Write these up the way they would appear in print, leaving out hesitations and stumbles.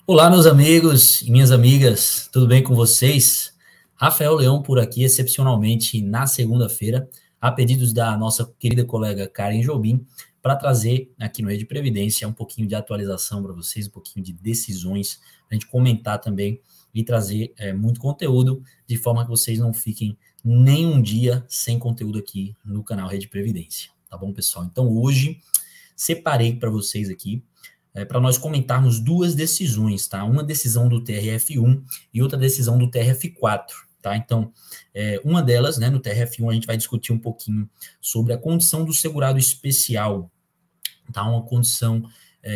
Olá, meus amigos e minhas amigas, tudo bem com vocês? Rafael Leão por aqui, excepcionalmente na segunda-feira, a pedidos da nossa querida colega Karen Jobim, para trazer aqui no Rede Previdência um pouquinho de atualização para vocês, um pouquinho de decisões, para a gente comentar também e trazer muito conteúdo, de forma que vocês não fiquem nem um dia sem conteúdo aqui no canal Rede Previdência, tá bom, pessoal? Então, hoje, separei para vocês aqui para nós comentarmos duas decisões, tá? Uma decisão do TRF1 e outra decisão do TRF4, tá? Então, uma delas, né, no TRF1, a gente vai discutir um pouquinho sobre a condição do segurado especial, tá? Uma condição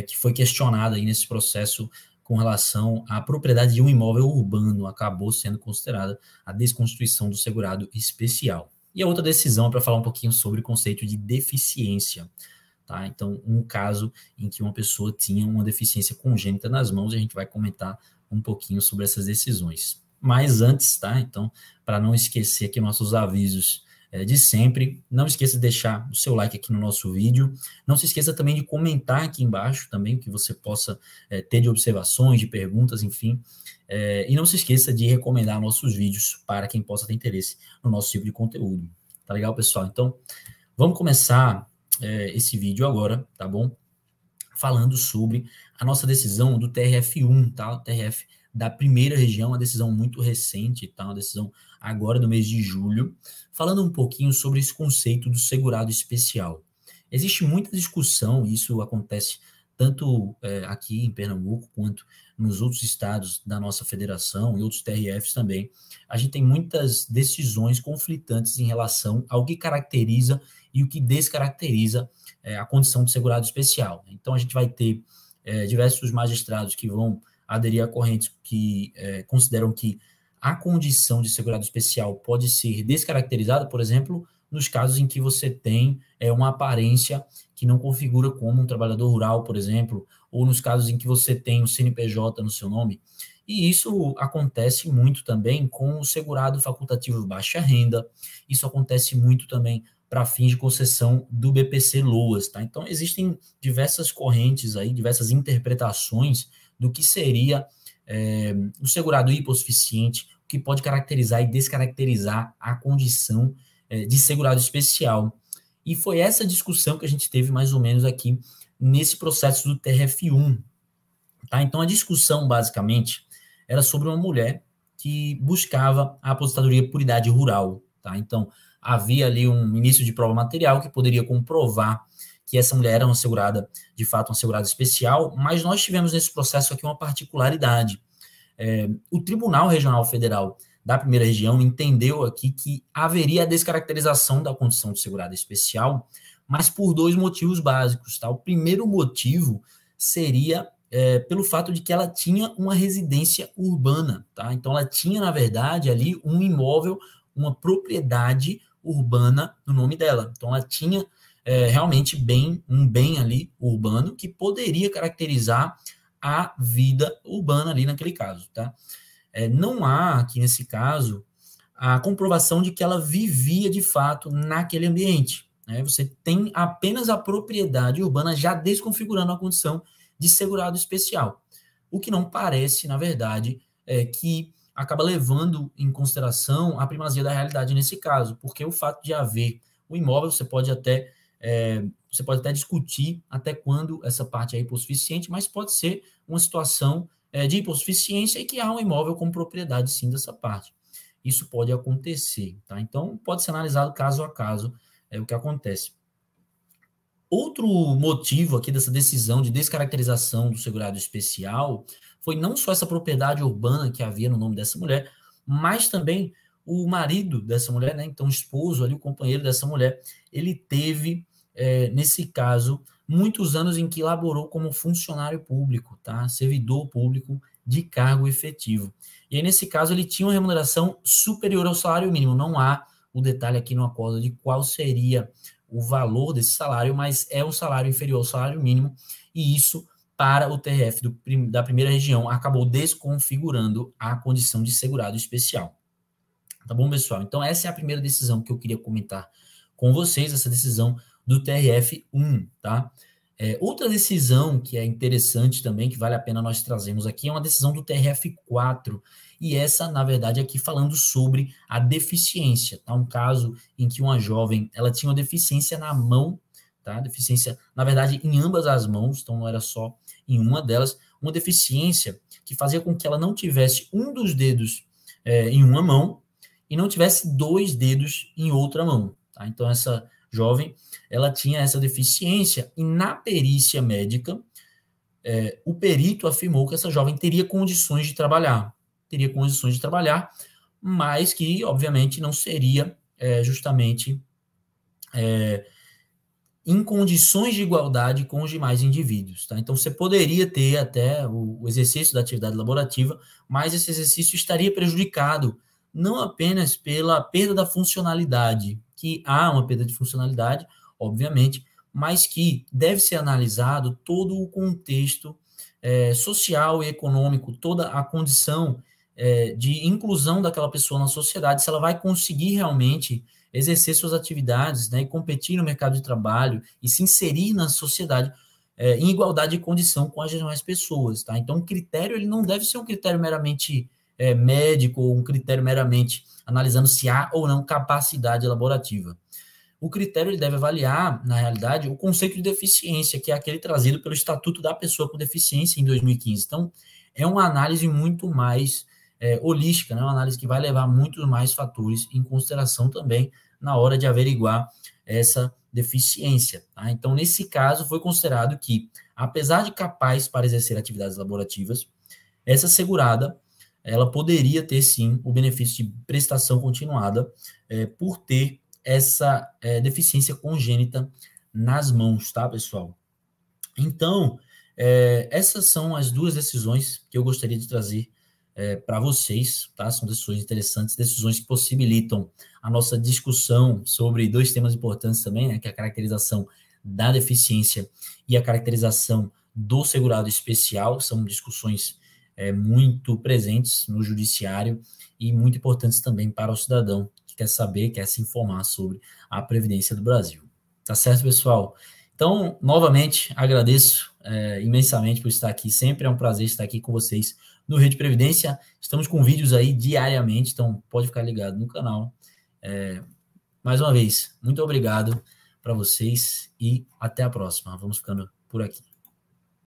que foi questionada aí nesse processo com relação à propriedade de um imóvel urbano, acabou sendo considerada a desconstituição do segurado especial. E a outra decisão é para falar um pouquinho sobre o conceito de deficiência. Tá? Então, um caso em que uma pessoa tinha uma deficiência congênita nas mãos, e a gente vai comentar um pouquinho sobre essas decisões. Mas antes, tá? Então, para não esquecer aqui nossos avisos de sempre, não esqueça de deixar o seu like aqui no nosso vídeo, não se esqueça também de comentar aqui embaixo também, o que você possa ter de observações, de perguntas, enfim, e não se esqueça de recomendar nossos vídeos para quem possa ter interesse no nosso tipo de conteúdo. Tá legal, pessoal? Então, vamos começar esse vídeo agora, tá bom? Falando sobre a nossa decisão do TRF1, tá? O TRF da primeira região, uma decisão muito recente, tá? Uma decisão agora no mês de julho, falando um pouquinho sobre esse conceito do segurado especial. Existe muita discussão, isso acontece tanto aqui em Pernambuco quanto nos outros estados da nossa federação e outros TRFs também. A gente tem muitas decisões conflitantes em relação ao que caracteriza e o que descaracteriza a condição de segurado especial. Então, a gente vai ter diversos magistrados que vão aderir a correntes que consideram que a condição de segurado especial pode ser descaracterizada, por exemplo, nos casos em que você tem uma aparência que não configura como um trabalhador rural, por exemplo, ou nos casos em que você tem um CNPJ no seu nome. E isso acontece muito também com o segurado facultativo de baixa renda, isso acontece muito também para fins de concessão do BPC-Loas, tá? Então, existem diversas correntes aí, diversas interpretações do que seria o segurado hipossuficiente, o que pode caracterizar e descaracterizar a condição de segurado especial. E foi essa discussão que a gente teve mais ou menos aqui nesse processo do TRF1, tá? Então, a discussão, basicamente, era sobre uma mulher que buscava a aposentadoria por idade rural, tá? Então, havia ali um início de prova material que poderia comprovar que essa mulher era uma segurada, de fato, uma segurada especial, mas nós tivemos nesse processo aqui uma particularidade. O Tribunal Regional Federal da primeira região entendeu aqui que haveria a descaracterização da condição de segurada especial, mas por dois motivos básicos, tá? O primeiro motivo seria pelo fato de que ela tinha uma residência urbana, tá? Então, ela tinha, na verdade, ali um imóvel, uma propriedade urbana no nome dela. Então, ela tinha realmente um bem ali urbano que poderia caracterizar a vida urbana ali naquele caso, tá? Não há aqui nesse caso a comprovação de que ela vivia de fato naquele ambiente, né? Você tem apenas a propriedade urbana já desconfigurando a condição de segurado especial, o que não parece, na verdade, que acaba levando em consideração a primazia da realidade nesse caso, porque o fato de haver o imóvel, você pode até discutir até quando essa parte é hipossuficiente, mas pode ser uma situação de hipossuficiência e que há um imóvel como propriedade, sim, dessa parte. Isso pode acontecer, tá? Então, pode ser analisado caso a caso o que acontece. Outro motivo aqui dessa decisão de descaracterização do segurado especial foi não só essa propriedade urbana que havia no nome dessa mulher, mas também o marido dessa mulher, né? Então, o esposo ali, o companheiro dessa mulher, ele teve, nesse caso, muitos anos em que laborou como funcionário público, tá? Servidor público de cargo efetivo. E aí, nesse caso, ele tinha uma remuneração superior ao salário mínimo. Não há o detalhe aqui no acordo de qual seria o valor desse salário, mas é um salário inferior ao salário mínimo, e isso, para o TRF da primeira região, acabou desconfigurando a condição de segurado especial. Tá bom, pessoal? Então, essa é a primeira decisão que eu queria comentar com vocês, essa decisão do TRF1, tá? Outra decisão que é interessante também, que vale a pena nós trazermos aqui, é uma decisão do TRF4, e essa, na verdade, aqui falando sobre a deficiência, tá? Um caso em que uma jovem, ela tinha uma deficiência na mão, tá? Deficiência, na verdade, em ambas as mãos, então não era só em uma delas, uma deficiência que fazia com que ela não tivesse um dos dedos em uma mão e não tivesse 2 dedos em outra mão, tá? Então, essa jovem, ela tinha essa deficiência e na perícia médica, o perito afirmou que essa jovem teria condições de trabalhar, mas que, obviamente, não seria justamente em condições de igualdade com os demais indivíduos, tá? Então, você poderia ter até o exercício da atividade laborativa, mas esse exercício estaria prejudicado não apenas pela perda da funcionalidade, que há uma perda de funcionalidade, obviamente, mas que deve ser analisado todo o contexto social e econômico, toda a condição de inclusão daquela pessoa na sociedade, se ela vai conseguir realmente exercer suas atividades, né, e competir no mercado de trabalho e se inserir na sociedade em igualdade de condição com as demais pessoas, tá? Então, o critério ele não deve ser um critério meramente médico ou um critério meramente analisando se há ou não capacidade elaborativa. O critério ele deve avaliar, na realidade, o conceito de deficiência, que é aquele trazido pelo Estatuto da Pessoa com Deficiência em 2015. Então, é uma análise muito mais holística, né? Uma análise que vai levar muitos mais fatores em consideração também na hora de averiguar essa deficiência, tá? Então, nesse caso, foi considerado que, apesar de capaz para exercer atividades laborativas, essa segurada, ela poderia ter, sim, o benefício de prestação continuada por ter essa deficiência congênita nas mãos, tá, pessoal? Então, essas são as duas decisões que eu gostaria de trazer para vocês, tá? São decisões interessantes, decisões que possibilitam a nossa discussão sobre 2 temas importantes também, né? Que é a caracterização da deficiência e a caracterização do segurado especial, são discussões muito presentes no judiciário e muito importantes também para o cidadão que quer saber, quer se informar sobre a Previdência do Brasil. Tá certo, pessoal? Então, novamente, agradeço imensamente por estar aqui. Sempre é um prazer estar aqui com vocês no Rede Previdência. Estamos com vídeos aí diariamente, então pode ficar ligado no canal. Mais uma vez, muito obrigado para vocês e até a próxima. Vamos ficando por aqui.